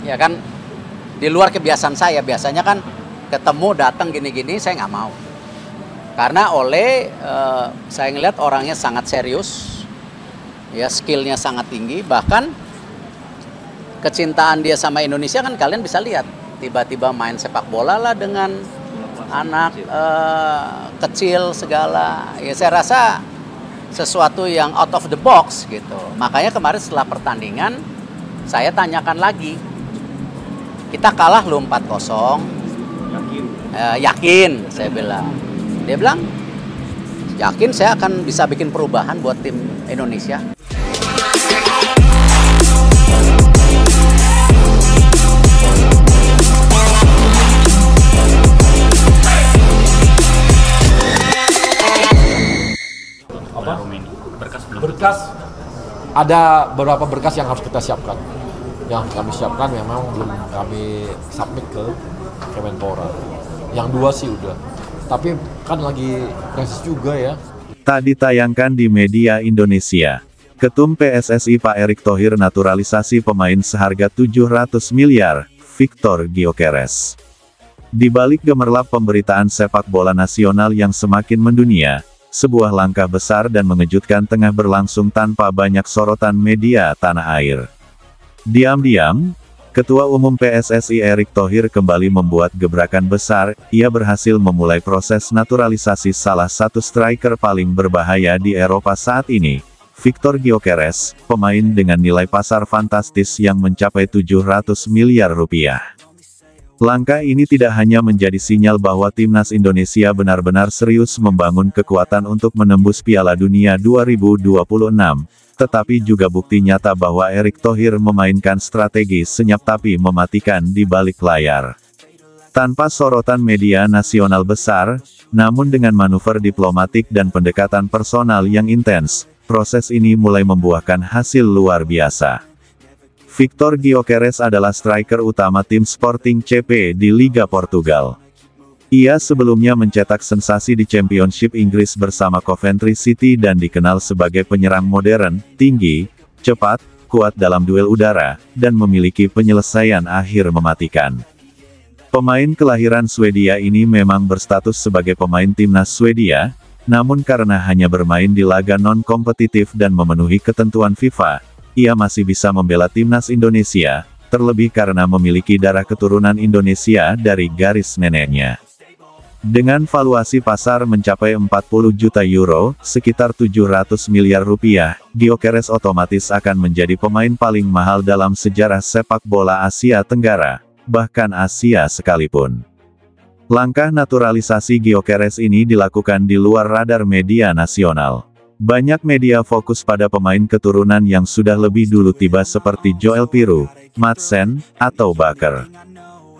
Ya kan, di luar kebiasaan saya, biasanya kan ketemu datang gini-gini saya nggak mau. Karena saya ngeliat orangnya sangat serius, ya skillnya sangat tinggi, bahkan kecintaan dia sama Indonesia kan kalian bisa lihat. Tiba-tiba main sepak bola lah dengan anak kecil segala. Ya saya rasa sesuatu yang out of the box gitu. Makanya kemarin setelah pertandingan saya tanyakan lagi. Kita kalah lo 4-0. Yakin saya bilang. Dia bilang yakin saya akan bisa bikin perubahan buat tim Indonesia. Berkas ada beberapa berkas yang harus kita siapkan. Yang kami siapkan memang belum kami submit ke Kemenpora. Yang 2 sih udah. Tapi kan lagi proses juga ya. Tak ditayangkan di media Indonesia. Ketum PSSI Pak Erick Thohir naturalisasi pemain seharga 700 miliar, Victor Gyökeres. Di balik gemerlap pemberitaan sepak bola nasional yang semakin mendunia, sebuah langkah besar dan mengejutkan tengah berlangsung tanpa banyak sorotan media tanah air. Diam-diam, Ketua Umum PSSI Erick Thohir kembali membuat gebrakan besar. Ia berhasil memulai proses naturalisasi salah satu striker paling berbahaya di Eropa saat ini, Victor Gyökeres, pemain dengan nilai pasar fantastis yang mencapai 700 miliar rupiah. Langkah ini tidak hanya menjadi sinyal bahwa timnas Indonesia benar-benar serius membangun kekuatan untuk menembus Piala Dunia 2026, tetapi juga bukti nyata bahwa Erick Thohir memainkan strategi senyap tapi mematikan di balik layar. Tanpa sorotan media nasional besar, namun dengan manuver diplomatik dan pendekatan personal yang intens, proses ini mulai membuahkan hasil luar biasa. Victor Gyökeres adalah striker utama tim Sporting CP di Liga Portugal. Ia sebelumnya mencetak sensasi di Championship Inggris bersama Coventry City dan dikenal sebagai penyerang modern, tinggi, cepat, kuat dalam duel udara, dan memiliki penyelesaian akhir mematikan. Pemain kelahiran Swedia ini memang berstatus sebagai pemain timnas Swedia, namun karena hanya bermain di laga non-kompetitif dan memenuhi ketentuan FIFA, ia masih bisa membela timnas Indonesia, terlebih karena memiliki darah keturunan Indonesia dari garis neneknya. Dengan valuasi pasar mencapai 40 juta euro, sekitar 700 miliar rupiah, Gyökeres otomatis akan menjadi pemain paling mahal dalam sejarah sepak bola Asia Tenggara, bahkan Asia sekalipun. Langkah naturalisasi Gyökeres ini dilakukan di luar radar media nasional. Banyak media fokus pada pemain keturunan yang sudah lebih dulu tiba seperti Joel Piru, Madsen, atau Baker.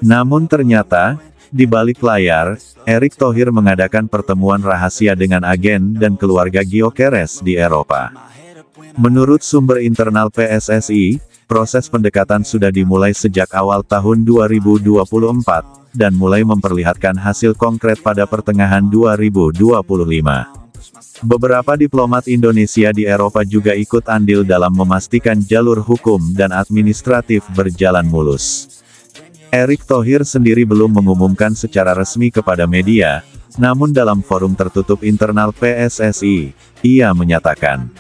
Namun ternyata, di balik layar, Erick Thohir mengadakan pertemuan rahasia dengan agen dan keluarga Gyökeres di Eropa. Menurut sumber internal PSSI, proses pendekatan sudah dimulai sejak awal tahun 2024, dan mulai memperlihatkan hasil konkret pada pertengahan 2025. Beberapa diplomat Indonesia di Eropa juga ikut andil dalam memastikan jalur hukum dan administratif berjalan mulus. Erick Thohir sendiri belum mengumumkan secara resmi kepada media, namun dalam forum tertutup internal PSSI, ia menyatakan,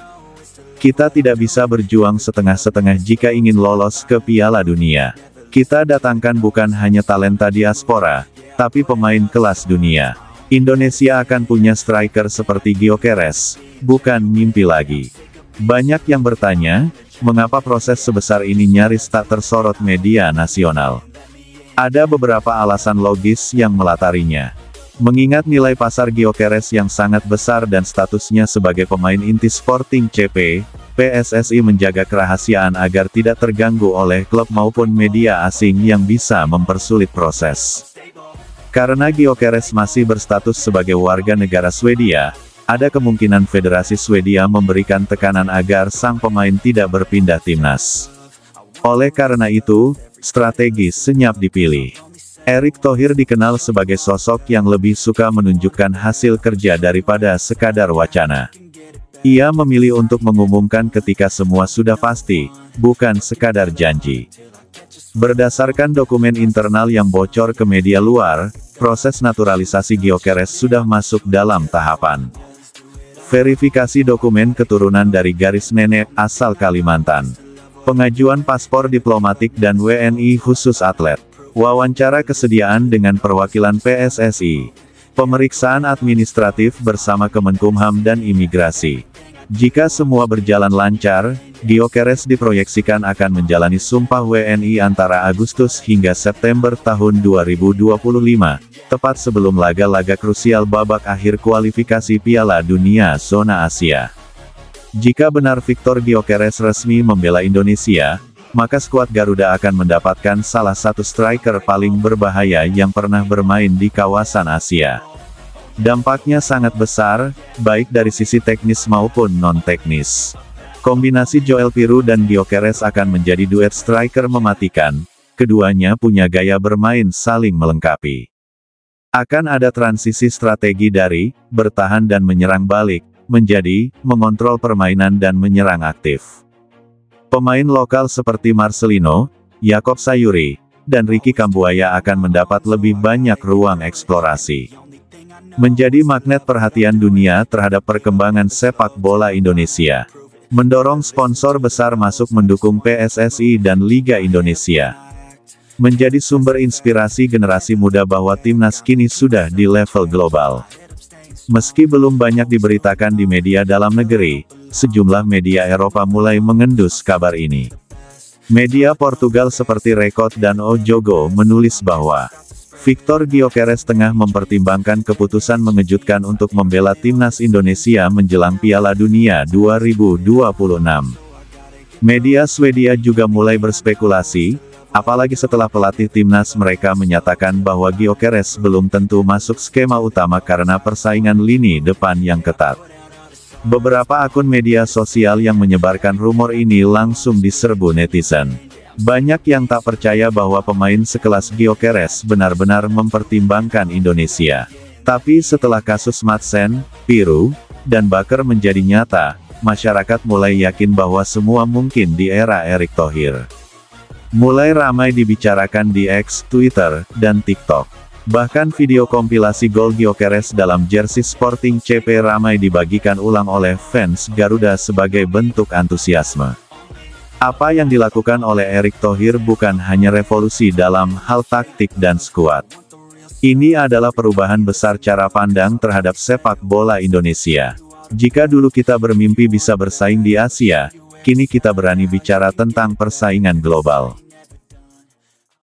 "Kita tidak bisa berjuang setengah-setengah jika ingin lolos ke Piala Dunia. Kita datangkan bukan hanya talenta diaspora, tapi pemain kelas dunia. Indonesia akan punya striker seperti Gyökeres, bukan mimpi lagi." Banyak yang bertanya, mengapa proses sebesar ini nyaris tak tersorot media nasional. Ada beberapa alasan logis yang melatarinya. Mengingat nilai pasar Gyökeres yang sangat besar dan statusnya sebagai pemain inti Sporting CP, PSSI menjaga kerahasiaan agar tidak terganggu oleh klub maupun media asing yang bisa mempersulit proses. Karena Gyökeres masih berstatus sebagai warga negara Swedia, ada kemungkinan Federasi Swedia memberikan tekanan agar sang pemain tidak berpindah timnas. Oleh karena itu, strategi senyap dipilih. Erick Thohir dikenal sebagai sosok yang lebih suka menunjukkan hasil kerja daripada sekadar wacana. Ia memilih untuk mengumumkan ketika semua sudah pasti, bukan sekadar janji. Berdasarkan dokumen internal yang bocor ke media luar, proses naturalisasi Gyökeres sudah masuk dalam tahapan verifikasi dokumen keturunan dari garis nenek asal Kalimantan, pengajuan paspor diplomatik dan WNI khusus atlet, wawancara kesediaan dengan perwakilan PSSI, pemeriksaan administratif bersama Kemenkumham dan imigrasi. Jika semua berjalan lancar, Gyökeres diproyeksikan akan menjalani sumpah WNI antara Agustus hingga September tahun 2025, tepat sebelum laga-laga krusial babak akhir kualifikasi Piala Dunia Zona Asia. Jika benar Victor Gyökeres resmi membela Indonesia, maka skuad Garuda akan mendapatkan salah satu striker paling berbahaya yang pernah bermain di kawasan Asia. Dampaknya sangat besar, baik dari sisi teknis maupun non-teknis. Kombinasi Joel Piru dan Gyökeres akan menjadi duet striker mematikan, keduanya punya gaya bermain saling melengkapi. Akan ada transisi strategi dari bertahan dan menyerang balik, menjadi mengontrol permainan dan menyerang aktif. Pemain lokal seperti Marcelino, Yakob Sayuri, dan Ricky Kambuaya akan mendapat lebih banyak ruang eksplorasi. Menjadi magnet perhatian dunia terhadap perkembangan sepak bola Indonesia. Mendorong sponsor besar masuk mendukung PSSI dan Liga Indonesia. Menjadi sumber inspirasi generasi muda bahwa timnas kini sudah di level global. Meski belum banyak diberitakan di media dalam negeri, sejumlah media Eropa mulai mengendus kabar ini. Media Portugal seperti Record dan O Jogo menulis bahwa Victor Gyökeres tengah mempertimbangkan keputusan mengejutkan untuk membela timnas Indonesia menjelang Piala Dunia 2026. Media Swedia juga mulai berspekulasi, apalagi setelah pelatih timnas mereka menyatakan bahwa Gyökeres belum tentu masuk skema utama karena persaingan lini depan yang ketat. Beberapa akun media sosial yang menyebarkan rumor ini langsung diserbu netizen. Banyak yang tak percaya bahwa pemain sekelas Gyökeres benar-benar mempertimbangkan Indonesia. Tapi setelah kasus Madsen, Piru, dan Baker menjadi nyata, masyarakat mulai yakin bahwa semua mungkin di era Erick Thohir. Mulai ramai dibicarakan di X, Twitter, dan TikTok. Bahkan video kompilasi gol Gyökeres dalam jersey Sporting CP ramai dibagikan ulang oleh fans Garuda sebagai bentuk antusiasme. Apa yang dilakukan oleh Erick Thohir bukan hanya revolusi dalam hal taktik dan skuad. Ini adalah perubahan besar cara pandang terhadap sepak bola Indonesia. Jika dulu kita bermimpi bisa bersaing di Asia, kini kita berani bicara tentang persaingan global.